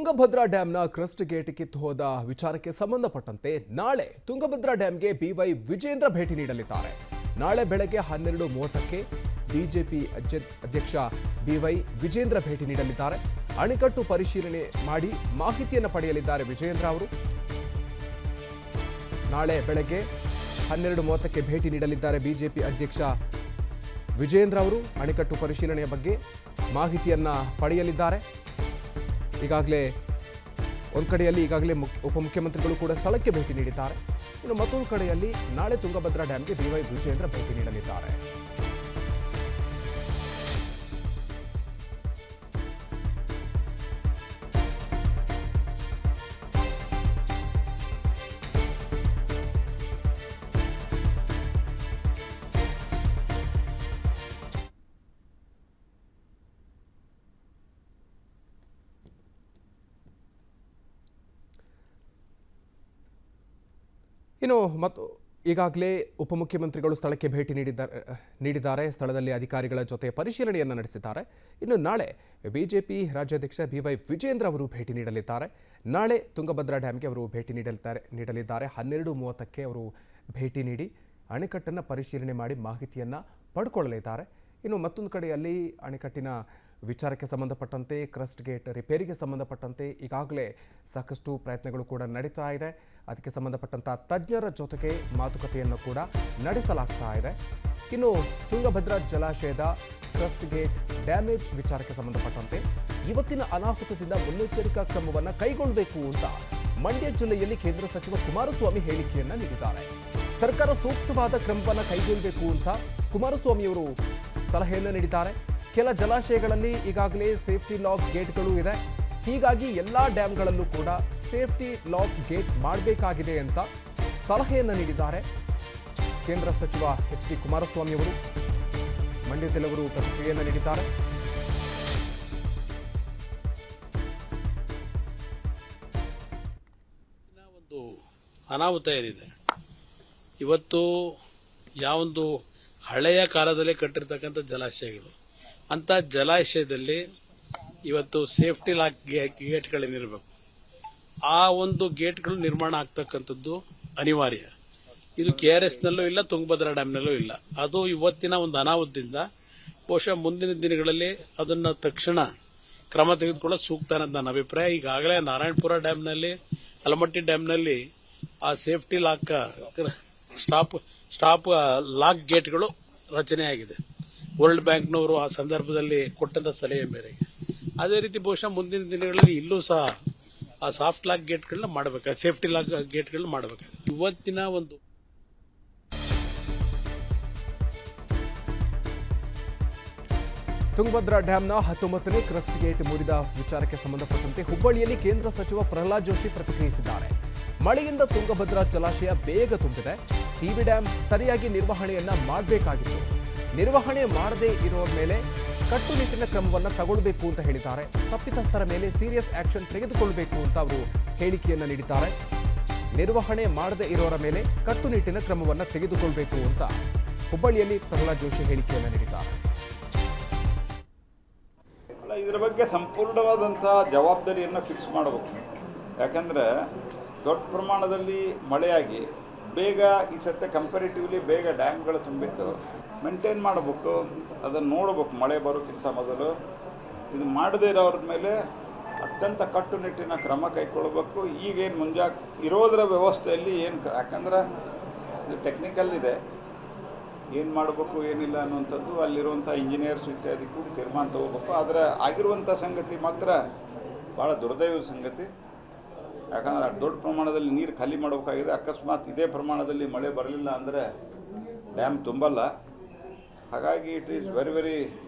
Tungabhadra ಡ್ಯಾಂನ crust gate ಕಿತ್ತು ಹೋದ ವಿಚಾರಕ್ಕೆ ಸಂಬಂಧಪಟ್ಟಂತೆ ನಾಳೆ ತುಂಗಭದ್ರಾ ಡ್ಯಾಂಗೆ ಬಿವೈ ವಿಜೇಂದ್ರ ಭೇಟಿ ನೀಡಲಿದ್ದಾರೆ. ನಾಳೆ ಬೆಳಗ್ಗೆ 12:30ಕ್ಕೆ ಬಿಜೆಪಿ ಅಧ್ಯಕ್ಷ ಬಿವೈ ವಿಜೇಂದ್ರ ಭೇಟಿ ನೀಡಲಿದ್ದಾರೆ. ಅಣೆಕಟ್ಟು ಪರಿಶೀಲನೆ ಮಾಡಿ ಮಾಹಿತಿಯನ್ನು ಪಡೆಯಲಿದ್ದಾರೆ ವಿಜೇಂದ್ರ ಅವರು. ನಾಳೆ ಬೆಳಗ್ಗೆ 12:30ಕ್ಕೆ ಭೇಟಿ ನೀಡಲಿದ್ದಾರೆ ಬಿಜೆಪಿ ಅಧ್ಯಕ್ಷ ವಿಜೇಂದ್ರ ಅವರು. ಅಣೆಕಟ್ಟು ಪರಿಶೀಲನೆಯ ಬಗ್ಗೆ ಮಾಹಿತಿಯನ್ನ ಪಡೆಯಲಿದ್ದಾರೆ. ಈಗಾಗಲೇ ಒಂದು ಕಡೆಯಲ್ಲಿ ಉಪಮುಖ್ಯಮಂತ್ರಿಗಳು ಕೂಡ ಸ್ಥಳಕ್ಕೆ ಭೇಟಿ ನೀಡಿದ್ದಾರೆ. ಇನ್ನು ಮತ್ತೊಂದು ಕಡೆಯಲ್ಲಿ ನಾಳೆ ತುಂಗಭದ್ರಾ ಡ್ಯಾಂಗೆ ಬಿವೈ ವಿಜೇಂದ್ರ ಭೇಟಿ ನೀಡಲಿದ್ದಾರೆ. ಇನ್ನು ಈಗಾಗಲೇ ಉಪಮುಖ್ಯಮಂತ್ರಿಗಳು ಸ್ಥಳಕ್ಕೆ ಭೇಟಿ ನೀಡಿದ್ದಾರೆ. ಸ್ಥಳದಲ್ಲಿ ಅಧಿಕಾರಿಗಳ ಜೊತೆ ಪರಿಶೀಲನೆಯನ್ನು ನಡೆಸಿದ್ದಾರೆ. ಇನ್ನು ನಾಳೆ ಬಿಜೆಪಿ ರಾಜ್ಯಾಧ್ಯಕ್ಷ ಬಿವೈ ವಿಜೇಂದ್ರ ಅವರು ಭೇಟಿ ನೀಡಲಿದ್ದಾರೆ. ನಾಳೆ ತುಂಗಭದ್ರಾ ಡ್ಯಾಂಗೆ ಅವರು ಭೇಟಿ ನೀಡಲಿದ್ದಾರೆ. 12:30ಕ್ಕೆ ಅವರು ಭೇಟಿ ನೀಡಿ ಅಣೆಕಟ್ಟನ್ನು ಪರಿಶೀಲನೆ ಮಾಡಿ ಮಾಹಿತಿಯನ್ನು ಪಡ್ಕೊಳ್ಳಲಿದ್ದಾರೆ. ಇನ್ನು ಮತ್ತೊಂದು ಕಡೆಯಲ್ಲಿ ಅಣೆಕಟ್ಟಿನ ವಿಚಾರಕ್ಕೆ ಸಂಬಂಧಪಟ್ಟಂತೆ ಕ್ರಸ್ಟ್ ಗೇಟ್ ರಿಪೇರಿಗೆ ಸಂಬಂಧಪಟ್ಟಂತೆ ಈಗಾಗಲೇ ಸಾಕಷ್ಟು ಪ್ರಯತ್ನಗಳು ಕೂಡ ನಡೀತಾ ಇದೆ. ಅದಕ್ಕೆ ಸಂಬಂಧಪಟ್ಟಂಥ ತಜ್ಞರ ಜೊತೆಗೆ ಮಾತುಕತೆಯನ್ನು ಕೂಡ ನಡೆಸಲಾಗ್ತಾ ಇದೆ. ಇನ್ನು ತುಂಗಭದ್ರಾ ಜಲಾಶಯದ ಕ್ರಸ್ಟ್ ಗೇಟ್ ಡ್ಯಾಮೇಜ್ ವಿಚಾರಕ್ಕೆ ಸಂಬಂಧಪಟ್ಟಂತೆ ಇವತ್ತಿನ ಅನಾಹುತದಿಂದ ಮುನ್ನೆಚ್ಚರಿಕಾ ಕ್ರಮವನ್ನು ಕೈಗೊಳ್ಳಬೇಕು ಅಂತ ಮಂಡ್ಯ ಜಿಲ್ಲೆಯಲ್ಲಿ ಕೇಂದ್ರ ಸಚಿವ ಕುಮಾರಸ್ವಾಮಿ ಹೇಳಿಕೆಯನ್ನು ನೀಡಿದ್ದಾರೆ. ಸರ್ಕಾರ ಸೂಕ್ತವಾದ ಕ್ರಮವನ್ನು ಕೈಗೊಳ್ಳಬೇಕು ಅಂತ ಕುಮಾರಸ್ವಾಮಿಯವರು ಸಲಹೆಯನ್ನು ನೀಡಿದ್ದಾರೆ. ಕೆಲ ಜಲಾಶಯಗಳಲ್ಲಿ ಈಗಾಗಲೇ ಸೇಫ್ಟಿ ಲಾಕ್ ಗೇಟ್ಗಳು ಇದೆ. ಹೀಗಾಗಿ ಎಲ್ಲ ಡ್ಯಾಂಗಳಲ್ಲೂ ಕೂಡ ಸೇಫ್ಟಿ ಲಾಕ್ ಗೇಟ್ ಮಾಡಬೇಕಾಗಿದೆ ಅಂತ ಸಲಹೆಯನ್ನು ನೀಡಿದ್ದಾರೆ ಕೇಂದ್ರ ಸಚಿವ ಎಚ್ ಡಿ ಕುಮಾರಸ್ವಾಮಿ ಅವರು. ಮಂಡ್ಯದಲ್ಲಿ ಅವರು ಪ್ರತಿಕ್ರಿಯೆಯನ್ನು ನೀಡಿದ್ದಾರೆ. ಒಂದು ಅನಾಹುತ ಏನಿದೆ ಇವತ್ತು, ಯಾವೊಂದು ಹಳೆಯ ಕಾಲದಲ್ಲಿ ಕಟ್ಟಿರ್ತಕ್ಕಂಥ ಜಲಾಶಯಗಳು ಅಂತ ಜಲಾಶಯದಲ್ಲಿ ಇವತ್ತು ಸೇಫ್ಟಿ ಲಾಕ್ ಗೇಟ್ಗಳೇನಿರಬೇಕು, ಆ ಒಂದು ಗೇಟ್ಗಳು ನಿರ್ಮಾಣ ಆಗ್ತಕ್ಕಂಥದ್ದು ಅನಿವಾರ್ಯ. ಇದು KRS ನಲ್ಲೂ ಇಲ್ಲ, ತುಂಗಭದ್ರಾ ಡ್ಯಾಂನಲ್ಲೂ ಇಲ್ಲ. ಅದು ಇವತ್ತಿನ ಒಂದು ಅನಾಹುತದಿಂದ ಬಹುಶಃ ಮುಂದಿನ ದಿನಗಳಲ್ಲಿ ಅದನ್ನು ತಕ್ಷಣ ಕ್ರಮ ತೆಗೆದುಕೊಳ್ಳೋದು ಸೂಕ್ತ ಅನ್ನೋದು ನನ್ನ ಅಭಿಪ್ರಾಯ. ಈಗಾಗಲೇ ನಾರಾಯಣಪುರ ಡ್ಯಾಂನಲ್ಲಿ, ಅಲಮಟ್ಟಿ ಡ್ಯಾಂನಲ್ಲಿ ಆ ಸೇಫ್ಟಿ ಲಾಕ್ ಸ್ಟಾಪ್ ಲಾಕ್ ಗೇಟ್ಗಳು ರಚನೆ ಆಗಿದೆ. ವರ್ಲ್ಡ್ ಬ್ಯಾಂಕ್ನವರು ಆ ಸಂದರ್ಭದಲ್ಲಿ ಕೊಟ್ಟಂತ ಸಲಹೆ ಮೇರೆಗೆ ಅದೇ ರೀತಿ ಬಹುಶಃ ಮುಂದಿನ ದಿನಗಳಲ್ಲಿ ಇಲ್ಲೂ ಸಹ ಆ ಸಾಫ್ಟ್ ಲಾಕ್ ಗೇಟ್ಗಳನ್ನ ಮಾಡಬೇಕು, ಸೇಫ್ಟಿ ಲಾಕ್ ಗೇಟ್ಗಳನ್ನ ಮಾಡಬೇಕಾಗಿದೆ. ಇವತ್ತಿನ ಒಂದು ತುಂಗಭದ್ರಾ ಡ್ಯಾಂನ 19ನೇ ಕ್ರಸ್ಟ್ ಗೇಟ್ ಮುರಿದ ವಿಚಾರಕ್ಕೆ ಸಂಬಂಧಪಟ್ಟಂತೆ ಹುಬ್ಬಳ್ಳಿಯಲ್ಲಿ ಕೇಂದ್ರ ಸಚಿವ ಪ್ರಹ್ಲಾದ್ ಜೋಶಿ ಪ್ರತಿಕ್ರಿಯಿಸಿದ್ದಾರೆ. ಮಳೆಯಿಂದ ತುಂಗಭದ್ರಾ ಜಲಾಶಯ ಬೇಗ ತುಂಬಿದೆ. ಟಿಬಿ ಡ್ಯಾಂ ಸರಿಯಾಗಿ ನಿರ್ವಹಣೆಯನ್ನ ಮಾಡಬೇಕಾಗಿತ್ತು. ನಿರ್ವಹಣೆ ಮಾಡದೇ ಇರುವ ಮೇಲೆ ಕಟ್ಟುನಿಟ್ಟಿನ ಕ್ರಮವನ್ನು ತಗೊಳ್ಬೇಕು ಅಂತ ಹೇಳಿದ್ದಾರೆ. ತಪ್ಪಿತಸ್ಥರ ಮೇಲೆ ಸೀರಿಯಸ್ ಆಕ್ಷನ್ ತೆಗೆದುಕೊಳ್ಳಬೇಕು ಅಂತ ಅವರು ಹೇಳಿಕೆಯನ್ನು ನೀಡಿದ್ದಾರೆ. ನಿರ್ವಹಣೆ ಮಾಡದೇ ಇರೋರ ಮೇಲೆ ಕಟ್ಟುನಿಟ್ಟಿನ ಕ್ರಮವನ್ನು ತೆಗೆದುಕೊಳ್ಳಬೇಕು ಅಂತ ಹುಬ್ಬಳ್ಳಿಯಲ್ಲಿ ಪ್ರಹ್ಲಾದ್ ಜೋಶಿ ಹೇಳಿಕೆಯನ್ನು ನೀಡಿದ್ದಾರೆ. ಇದರ ಬಗ್ಗೆ ಸಂಪೂರ್ಣವಾದಂತಹ ಜವಾಬ್ದಾರಿಯನ್ನು ಫಿಕ್ಸ್ ಮಾಡಬೇಕು. ಯಾಕಂದರೆ ದೊಡ್ಡ ಪ್ರಮಾಣದಲ್ಲಿ ಮಳೆಯಾಗಿ ಬೇಗ ಈ ಸತ್ಯ ಕಂಪೇರಿಟಿವ್ಲಿ ಬೇಗ ಡ್ಯಾಮ್ಗಳು ತುಂಬಿತ್ತು. ಮೇಂಟೈನ್ ಮಾಡಬೇಕು, ಅದನ್ನು ನೋಡಬೇಕು. ಮಳೆ ಬರೋಕ್ಕಿಂತ ಮೊದಲು ಇದು ಮಾಡದೇ ಇರೋರ ಮೇಲೆ ಅತ್ಯಂತ ಕಟ್ಟುನಿಟ್ಟಿನ ಕ್ರಮ ಕೈಗೊಳ್ಳಬೇಕು. ಈಗೇನು ಇರೋದರ ವ್ಯವಸ್ಥೆಯಲ್ಲಿ ಏನು, ಯಾಕಂದ್ರೆ ಇದು ಟೆಕ್ನಿಕಲ್ ಇದೆ, ಏನು ಮಾಡಬೇಕು ಏನಿಲ್ಲ ಅನ್ನುವಂಥದ್ದು ಅಲ್ಲಿರುವಂಥ ಇಂಜಿನಿಯರ್ಸ್ ಇತ್ಯಾದಿ ಕೂಡ ತೀರ್ಮಾನ ತಗೋಬೇಕು. ಆದರೆ ಆಗಿರುವಂಥ ಸಂಗತಿ ಮಾತ್ರ ಭಾಳ ದುರ್ದೈವದ ಸಂಗತಿ. ಯಾಕಂದರೆ ದೊಡ್ಡ ಪ್ರಮಾಣದಲ್ಲಿ ನೀರು ಖಾಲಿ ಮಾಡಬೇಕಾಗಿದೆ. ಅಕಸ್ಮಾತ್ ಇದೇ ಪ್ರಮಾಣದಲ್ಲಿ ಮಳೆ ಬರಲಿಲ್ಲ ಅಂದರೆ ಡ್ಯಾಮ್ ತುಂಬಲ್ಲ. ಹಾಗಾಗಿ it is very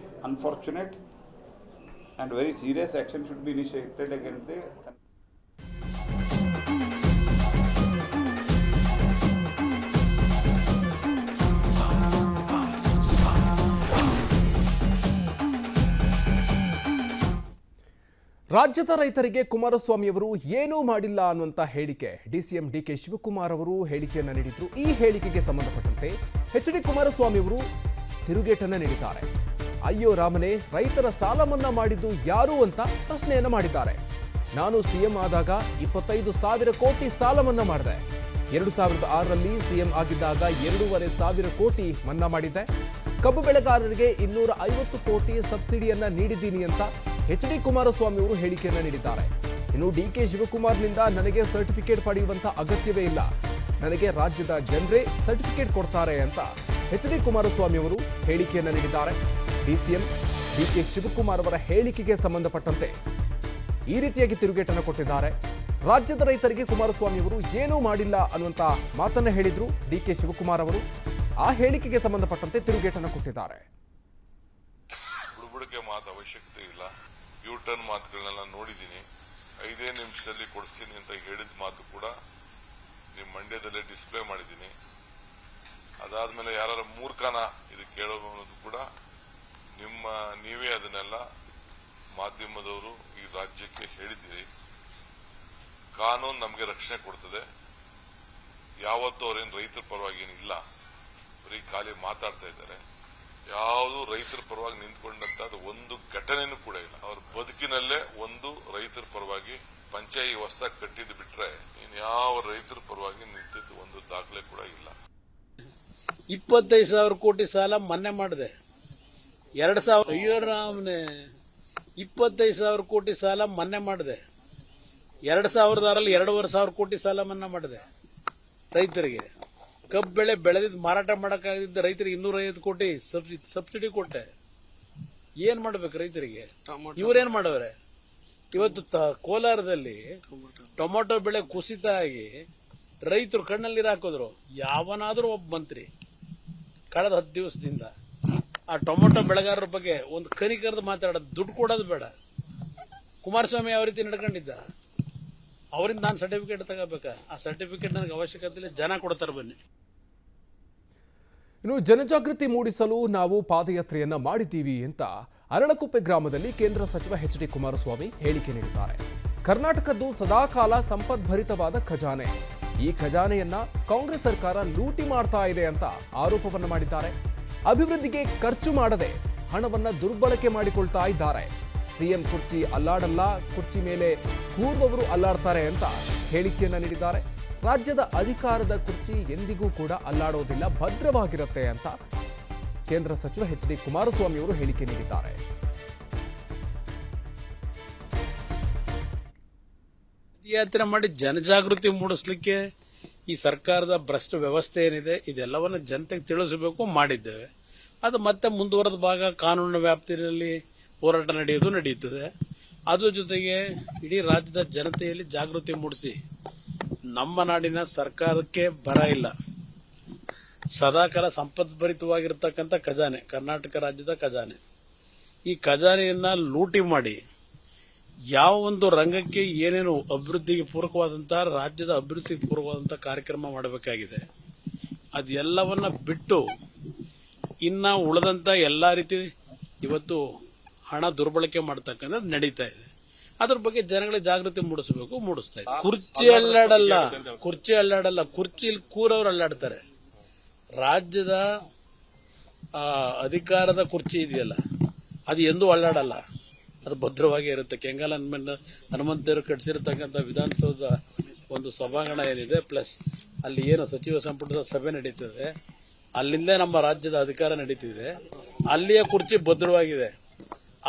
unfortunate and very serious action should be initiated against the ರಾಜ್ಯದ ರೈತರಿಗೆ ಕುಮಾರಸ್ವಾಮಿಯವರು ಏನೂ ಮಾಡಿಲ್ಲ ಅನ್ನುವಂಥ ಹೇಳಿಕೆ ಡಿಸಿಎಂ ಡಿಕೆ ಶಿವಕುಮಾರ್ ಅವರು ಹೇಳಿಕೆಯನ್ನು ನೀಡಿದ್ರು. ಈ ಹೇಳಿಕೆಗೆ ಸಂಬಂಧಪಟ್ಟಂತೆ ಎಚ್ ಡಿ ಕುಮಾರಸ್ವಾಮಿಯವರು ತಿರುಗೇಟನ್ನು ನೀಡಿದ್ದಾರೆ. ಅಯ್ಯೋ ರಾಮನೇ, ರೈತರ ಸಾಲ ಮನ್ನಾ ಮಾಡಿದ್ದು ಯಾರು ಅಂತ ಪ್ರಶ್ನೆಯನ್ನು ಮಾಡಿದ್ದಾರೆ. ನಾನು ಸಿಎಂ ಆದಾಗ 25,000 ಕೋಟಿ ಸಾಲ ಮನ್ನಾ ಮಾಡಿದೆ. 2006ರಲ್ಲಿ ಸಿಎಂ ಆಗಿದ್ದಾಗ 2,500 ಕೋಟಿ ಮನ್ನಾ ಮಾಡಿದ್ದೆ. ಕಬ್ಬು ಬೆಳೆಗಾರರಿಗೆ 250 ಕೋಟಿ ಸಬ್ಸಿಡಿಯನ್ನ ನೀಡಿದ್ದೀನಿ ಅಂತ ಎಚ್ ಡಿ ಕುಮಾರಸ್ವಾಮಿ ಅವರು ಹೇಳಿಕೆಯನ್ನ ನೀಡಿದ್ದಾರೆ. ಇನ್ನು ಡಿಕೆ ಶಿವಕುಮಾರ್ನಿಂದ ನನಗೆ ಸರ್ಟಿಫಿಕೇಟ್ ಪಡೆಯುವಂತ ಅಗತ್ಯವೇ ಇಲ್ಲ, ನನಗೆ ರಾಜ್ಯದ ಜನರೇ ಸರ್ಟಿಫಿಕೇಟ್ ಕೊಡ್ತಾರೆ ಅಂತ ಎಚ್ ಡಿ ಕುಮಾರಸ್ವಾಮಿ ಅವರು ಹೇಳಿಕೆಯನ್ನ ನೀಡಿದ್ದಾರೆ. ಡಿಸಿಎಂ ಡಿಕೆ ಶಿವಕುಮಾರ್ ಅವರ ಹೇಳಿಕೆಗೆ ಸಂಬಂಧಪಟ್ಟಂತೆ ಈ ರೀತಿಯಾಗಿ ತಿರುಗೇಟನ್ನು ಕೊಟ್ಟಿದ್ದಾರೆ. ರಾಜ್ಯದ ರೈತರಿಗೆ ಕುಮಾರಸ್ವಾಮಿ ಅವರು ಏನೂ ಮಾಡಿಲ್ಲ ಅನ್ನುವಂತ ಮಾತನ್ನ ಹೇಳಿದ್ರು ಡಿಕೆ ಶಿವಕುಮಾರ್ ಅವರು. ಆ ಹೇಳಿಕೆಗೆ ಸಂಬಂಧಪಟ್ಟಂತೆ ತಿರುಗೇಟನ್ನು ಕೊಟ್ಟಿದ್ದಾರೆ. ಬುಡುಬುಡಿಕೆ ಮಾತು ಅವಶ್ಯಕತೆ ಇಲ್ಲ. ಯೂ ಟರ್ನ್ ಮಾತುಗಳನ್ನೆಲ್ಲ ನೋಡಿದ್ದೀನಿ. 5 ನಿಮಿಷದಲ್ಲಿ ಕೊಡಿಸ್ತೀನಿ ಅಂತ ಹೇಳಿದ ಮಾತು ಕೂಡ ನಿಮ್ಮ ಮಂಡ್ಯದಲ್ಲೇ ಡಿಸ್ಪ್ಲೇ ಮಾಡಿದ್ದೀನಿ. ಅದಾದ್ಮೇಲೆ ಯಾರ ಮೂರ್ಖನ ಇದು ಕೇಳೋದು ಕೂಡ ನೀವೇ ಅದನ್ನೆಲ್ಲ ಮಾಧ್ಯಮದವರು ಈ ರಾಜ್ಯಕ್ಕೆ ಹೇಳಿದ್ದೀರಿ. ಕಾನೂನು ನಮಗೆ ರಕ್ಷಣೆ ಕೊಡ್ತದೆ. ಯಾವತ್ತೂ ಅವರೇನು ರೈತರ ಪರವಾಗಿ ಏನಿಲ್ಲ, ಬರೀ ಖಾಲಿ ಮಾತಾಡ್ತಾ ಇದ್ದಾರೆ. ಯಾವುದು ರೈತರ ಪರವಾಗಿ ನಿಂತ್ಕೊಂಡಂತ ಒಂದು ಘಟನೆನೂ ಕೂಡ ಇಲ್ಲ. ಅವ್ರ ಬದುಕಿನಲ್ಲೇ ಒಂದು ರೈತರ ಪರವಾಗಿ ಪಂಚಾಯಿ ಹೊಸದಾಗಿ ಕಟ್ಟಿದ್ದು ಬಿಟ್ರೆ ಇನ್ಯಾವ ರೈತರ ಪರವಾಗಿ ನಿಂತಿದ್ದು ಒಂದು ದಾಖಲೆ ಕೂಡ ಇಲ್ಲ. 25,000 ಕೋಟಿ ಸಾಲ ಮನ್ನಾ ಮಾಡಿದೆ. 2,000 ಅಯ್ಯೋ ರಾಮನೆ 25,000 ಕೋಟಿ ಸಾಲ ಮನ್ನಾ ಮಾಡಿದೆ. 2006ರಲ್ಲಿ 2,500 ಕೋಟಿ ಸಾಲ ಮನ್ನಾ ಮಾಡಿದೆ ರೈತರಿಗೆ. ಕಬ್ಬು ಬೆಳೆ ಬೆಳೆದಿದ್ದು ಮಾರಾಟ ಮಾಡಕ್ಕಾಗದಿದ್ದ ರೈತರಿಗೆ 250 ಕೋಟಿ ಸಬ್ಸಿಡಿ ಕೊಟ್ಟೆ. ಏನ್ ಮಾಡ್ಬೇಕು ರೈತರಿಗೆ? ಇವರೇನ್ ಮಾಡವ್ರೆ? ಇವತ್ತು ಕೋಲಾರದಲ್ಲಿ ಟೊಮೊಟೊ ಬೆಳೆ ಕುಸಿತ ಆಗಿ ರೈತರು ಕಣ್ಣಲ್ಲಿ ನೀರು ಹಾಕಿದ್ರು. ಯಾವನಾದ್ರೂ ಒಬ್ಬ ಮಂತ್ರಿ ಕಳೆದ 10 ದಿವಸದಿಂದ ಆ ಟೊಮೊಟೊ ಬೆಳೆಗಾರರ ಬಗ್ಗೆ ಒಂದು ಕನಿಕರದ ಮಾತಾಡೋದು, ದುಡ್ಡು ಕೊಡೋದು ಬೇಡ. ಕುಮಾರಸ್ವಾಮಿ ಯಾವ ರೀತಿ ನಡ್ಕೊಂಡಿದ್ದ, ಅವರಿಂದ ನಾನು ಸರ್ಟಿಫಿಕೇಟ್ ತಗೋಬೇಕಾ? ಆ ಸರ್ಟಿಫಿಕೇಟ್ ನನಗೆ ಅವಶ್ಯಕತೆ ಇಲ್ಲ, ಜನ ಕೊಡ್ತಾರೆ ಬನ್ನಿ. ಇನ್ನು ಜನಜಾಗೃತಿ ಮೂಡಿಸಲು ನಾವು ಪಾದಯಾತ್ರೆಯನ್ನ ಮಾಡಿದ್ದೀವಿ ಅಂತ ಅರಳಕುಪ್ಪೆ ಗ್ರಾಮದಲ್ಲಿ ಕೇಂದ್ರ ಸಚಿವ ಎಚ್ ಡಿ ಕುಮಾರಸ್ವಾಮಿ ಹೇಳಿಕೆ ನೀಡಿದ್ದಾರೆ. ಕರ್ನಾಟಕದ್ದು ಸದಾಕಾಲ ಸಂಪದ್ಭರಿತವಾದ ಖಜಾನೆ, ಈ ಖಜಾನೆಯನ್ನ ಕಾಂಗ್ರೆಸ್ ಸರ್ಕಾರ ಲೂಟಿ ಮಾಡ್ತಾ ಇದೆ ಅಂತ ಆರೋಪವನ್ನ ಮಾಡಿದ್ದಾರೆ. ಅಭಿವೃದ್ಧಿಗೆ ಖರ್ಚು ಮಾಡದೆ ಹಣವನ್ನ ದುರ್ಬಳಕೆ ಮಾಡಿಕೊಳ್ತಾ ಇದ್ದಾರೆ. ಸಿಎಂ ಕುರ್ಚಿ ಅಲ್ಲಾಡಲ್ಲ, ಕುರ್ಚಿ ಮೇಲೆ ಕೂರುವವರು ಅಲ್ಲಾಡ್ತಾರೆ ಅಂತ ಹೇಳಿಕೆಯನ್ನ ನೀಡಿದ್ದಾರೆ. ರಾಜ್ಯದ ಅಧಿಕಾರದ ಕುರ್ಚಿ ಎಂದಿಗೂ ಕೂಡ ಅಲ್ಲಾಡೋದಿಲ್ಲ, ಭದ್ರವಾಗಿರುತ್ತೆ ಅಂತ ಕೇಂದ್ರ ಸಚಿವ ಎಚ್ ಡಿ ಕುಮಾರಸ್ವಾಮಿ ಅವರು ಹೇಳಿಕೆ ನೀಡಿದ್ದಾರೆ. ಪಾದಯಾತ್ರೆ ಮಾಡಿ ಜನಜಾಗೃತಿ ಮೂಡಿಸಲಿಕ್ಕೆ ಈ ಸರ್ಕಾರದ ಭ್ರಷ್ಟ ವ್ಯವಸ್ಥೆ ಏನಿದೆ ಇದೆಲ್ಲವನ್ನ ಜನತೆಗೆ ತಿಳಿಸಬೇಕು, ಮಾಡಿದ್ದೇವೆ. ಅದು ಮತ್ತೆ ಮುಂದುವರೆದ ಭಾಗ ಕಾನೂನಿನ ವ್ಯಾಪ್ತಿಯಲ್ಲಿ ಹೋರಾಟ ನಡೆಯುತ್ತದೆ. ಅದ್ರ ಜೊತೆಗೆ ಇಡೀ ರಾಜ್ಯದ ಜನತೆಯಲ್ಲಿ ಜಾಗೃತಿ ಮೂಡಿಸಿ ನಮ್ಮ ನಾಡಿನ ಸರ್ಕಾರಕ್ಕೆ ಬರ ಇಲ್ಲ, ಸದಾಕಾಲ ಸಂಪದ್ಭರಿತವಾಗಿರ್ತಕ್ಕಂಥ ಖಜಾನೆ ಕರ್ನಾಟಕ ರಾಜ್ಯದ ಖಜಾನೆ. ಈ ಖಜಾನೆಯನ್ನ ಲೂಟಿ ಮಾಡಿ ಯಾವ ಒಂದು ರಂಗಕ್ಕೆ ಏನೇನು ಅಭಿವೃದ್ಧಿಗೆ ಪೂರಕವಾದಂತಹ ರಾಜ್ಯದ ಅಭಿವೃದ್ಧಿಗೆ ಪೂರಕವಾದಂತಹ ಕಾರ್ಯಕ್ರಮ ಮಾಡಬೇಕಾಗಿದೆ ಅದೆಲ್ಲವನ್ನ ಬಿಟ್ಟು ಇನ್ನ ಉಳಿದಂತ ಎಲ್ಲಾ ರೀತಿ ಇವತ್ತು ಹಣ ದುರ್ಬಳಕೆ ಮಾಡ್ತಕ್ಕಂಥದ್ದು ನಡೀತಾ ಇದೆ. ಅದ್ರ ಬಗ್ಗೆ ಜನಗಳಿಗೆ ಜಾಗೃತಿ ಮೂಡಿಸ್ತಾ ಇದೆ. ಕುರ್ಚಿ ಅಲ್ಲಾಡಲ್ಲ, ಕುರ್ಚಿಲಿ ಕೂರವ್ರು ಅಲ್ಲಾಡ್ತಾರೆ. ರಾಜ್ಯದ ಅಧಿಕಾರದ ಕುರ್ಚಿ ಇದೆಯಲ್ಲ ಅದು ಎಂದೂ ಅಲ್ಲಾಡಲ್ಲ, ಅದು ಭದ್ರವಾಗಿ ಇರುತ್ತೆ. ಕೆಂಗಲ್ ಹನುಮಂತರು ಕಟ್ಟಿಸಿರತಕ್ಕಂಥ ವಿಧಾನಸೌಧ ಒಂದು ಸಭಾಂಗಣ ಏನಿದೆ, ಪ್ಲಸ್ ಅಲ್ಲಿ ಏನು ಸಚಿವ ಸಂಪುಟದ ಸಭೆ ನಡೀತದೆ, ಅಲ್ಲಿಂದ ನಮ್ಮ ರಾಜ್ಯದ ಅಧಿಕಾರ ನಡೀತಿದೆ. ಅಲ್ಲಿಯ ಕುರ್ಚಿ ಭದ್ರವಾಗಿದೆ.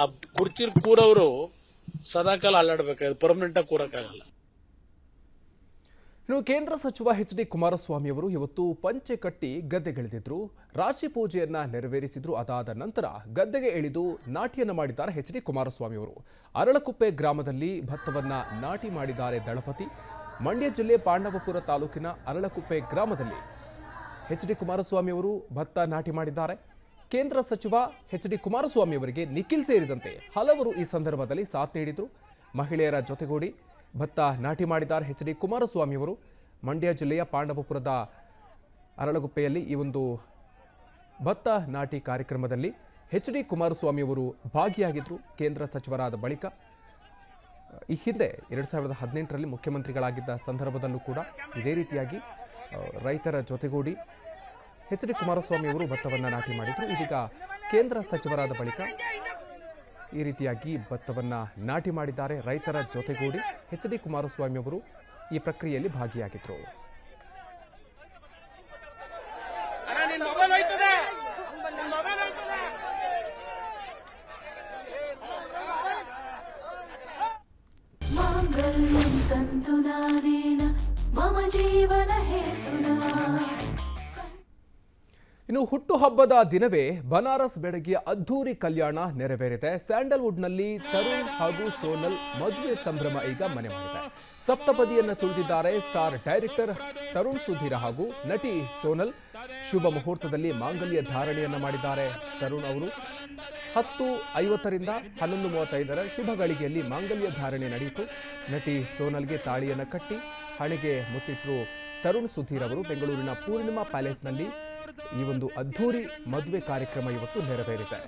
ಆ ಕುರ್ಚಿ ಕೂರವರು ಸದಾಕಾಲ ಅಲ್ಲಾಡಬೇಕಾಗಿದೆ, ಪರ್ಮನೆಂಟ್ ಆಗಿ ಕೂರಕ್ಕಾಗಲ್ಲ. ಇನ್ನು ಕೇಂದ್ರ ಸಚಿವ ಎಚ್ ಡಿ ಕುಮಾರಸ್ವಾಮಿ ಅವರು ಇವತ್ತು ಪಂಚೆ ಕಟ್ಟಿ ಗದ್ದೆಗಿಳಿದಿದ್ರು, ರಾಶಿ ಪೂಜೆಯನ್ನ ನೆರವೇರಿಸಿದ್ರು. ಅದಾದ ನಂತರ ಗದ್ದೆಗೆ ಇಳಿದು ನಾಟಿಯನ್ನ ಮಾಡಿದ್ದಾರೆ ಎಚ್ ಡಿ ಕುಮಾರಸ್ವಾಮಿ ಅವರು. ಅರಳಕುಪ್ಪೆ ಗ್ರಾಮದಲ್ಲಿ ಭತ್ತವನ್ನ ನಾಟಿ ಮಾಡಿದ್ದಾರೆ ದಳಪತಿ. ಮಂಡ್ಯ ಜಿಲ್ಲೆ ಪಾಂಡವಪುರ ತಾಲೂಕಿನ ಅರಳಕುಪ್ಪೆ ಗ್ರಾಮದಲ್ಲಿ ಎಚ್ ಡಿ ಕುಮಾರಸ್ವಾಮಿ ಅವರು ಭತ್ತ ನಾಟಿ ಮಾಡಿದ್ದಾರೆ. ಕೇಂದ್ರ ಸಚಿವ ಎಚ್ ಡಿ ಕುಮಾರಸ್ವಾಮಿ ಅವರಿಗೆ ನಿಖಿಲ್ ಸೇರಿದಂತೆ ಹಲವರು ಈ ಸಂದರ್ಭದಲ್ಲಿ ಸಾಥ್ ನೀಡಿದ್ರು. ಮಹಿಳೆಯರ ಜೊತೆಗೂಡಿ ಭತ್ತ ನಾಟಿ ಮಾಡಿದ್ದಾರೆ ಎಚ್ ಡಿ ಕುಮಾರಸ್ವಾಮಿ ಅವರು. ಮಂಡ್ಯ ಜಿಲ್ಲೆಯ ಪಾಂಡವಪುರದ ಅರಳಗುಪ್ಪೆಯಲ್ಲಿ ಈ ಒಂದು ಭತ್ತ ನಾಟಿ ಕಾರ್ಯಕ್ರಮದಲ್ಲಿ ಎಚ್ ಡಿ ಕುಮಾರಸ್ವಾಮಿ ಅವರು ಭಾಗಿಯಾಗಿದ್ದರು. ಕೇಂದ್ರ ಸಚಿವರಾದ ಬಳಿಕ ಈ ಹಿಂದೆ 2018ರಲ್ಲಿ ಮುಖ್ಯಮಂತ್ರಿಗಳಾಗಿದ್ದ ಸಂದರ್ಭದಲ್ಲೂ ಕೂಡ ಇದೇ ರೀತಿಯಾಗಿ ರೈತರ ಜೊತೆಗೂಡಿ ಎಚ್ ಡಿ ಕುಮಾರಸ್ವಾಮಿ ಅವರು ಭತ್ತವನ್ನು ನಾಟಿ ಮಾಡಿದರು. ಇದೀಗ ಕೇಂದ್ರ ಸಚಿವರಾದ ಬಳಿಕ ಈ ರೀತಿಯಾಗಿ ಭತ್ತವನ್ನು ನಾಟಿ ಮಾಡಿದ್ದಾರೆ. ರೈತರ ಜೊತೆಗೂಡಿ ಎಚ್ ಡಿ ಕುಮಾರಸ್ವಾಮಿ ಅವರು ಈ ಪ್ರಕ್ರಿಯೆಯಲ್ಲಿ ಭಾಗಿಯಾಗಿದ್ದರು. ಇನ್ನು ಹುಟ್ಟುಹಬ್ಬದ ದಿನವೇ ಬನಾರಸ್ ಬೆಡಗಿಯ ಅದ್ಧೂರಿ ಕಲ್ಯಾಣ ನೆರವೇರಿದೆ. ಸ್ಯಾಂಡಲ್ವುಡ್ನಲ್ಲಿ ತರುಣ್ ಹಾಗೂ ಸೋನಲ್ ಮದುವೆ ಸಂಭ್ರಮ ಈಗ ಮನೆ ಮಾಡಿದೆ. ಸಪ್ತಪದಿಯನ್ನು ತುಳಿದಿದ್ದಾರೆ ಸ್ಟಾರ್ ಡೈರೆಕ್ಟರ್ ತರುಣ್ ಸುಧೀರ ಹಾಗೂ ನಟಿ ಸೋನಲ್. ಶುಭ ಮುಹೂರ್ತದಲ್ಲಿ ಮಾಂಗಲ್ಯ ಧಾರಣೆಯನ್ನ ಮಾಡಿದ್ದಾರೆ. ತರುಣ್ ಅವರು 10:50ರಿಂದ 11:35 ಶುಭ ಗಳಿಗೆಯಲ್ಲಿ ಮಾಂಗಲ್ಯ ಧಾರಣೆ ನಡೆಯಿತು. ನಟಿ ಸೋನಲ್ಗೆ ತಾಳಿಯನ್ನು ಕಟ್ಟಿ ಹಣೆಗೆ ಮುತ್ತಿಟ್ಟರು ತರುಣ್ ಸುಧೀರ್ ಅವರು. ಬೆಂಗಳೂರಿನ ಪೂರ್ಣಿಮಾ ಪ್ಯಾಲೇಸ್ನಲ್ಲಿ ಈ ಒಂದು ಅದ್ಧೂರಿ ಮದುವೆ ಕಾರ್ಯಕ್ರಮ ಇವತ್ತು ನೆರವೇರಿದೆ.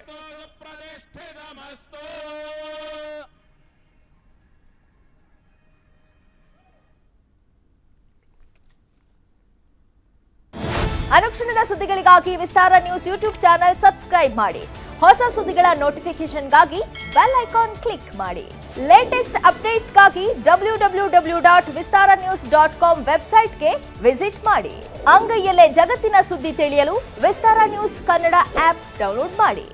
ಅನುಕ್ಷಣದ ಸುದ್ದಿಗಳಿಗಾಗಿ ವಿಸ್ತಾರ ನ್ಯೂಸ್ ಯೂಟ್ಯೂಬ್ ಚಾನೆಲ್ ಸಬ್ಸ್ಕ್ರೈಬ್ ಮಾಡಿ. ಹೊಸ ಸುದ್ದಿಗಳ ನೋಟಿಫಿಕೇಶನ್ಗಾಗಿ ಬೆಲ್ ಐಕಾನ್ ಕ್ಲಿಕ್ ಮಾಡಿ. ಲೇಟೆಸ್ಟ್ ಅಪ್ಡೇಟ್ಸ್ಗಾಗಿ www.vistaranews.com ವೆಬ್ಸೈಟ್ಗೆ ವಿಸಿಟ್ ಮಾಡಿ. ಅಂಗೈಯಲ್ಲೇ ಜಗತ್ತಿನ ಸುದ್ದಿ ತಿಳಿಯಲು ವಿಸ್ತಾರ ನ್ಯೂಸ್ ಕನ್ನಡ ಆಪ್ ಡೌನ್ಲೋಡ್ ಮಾಡಿ.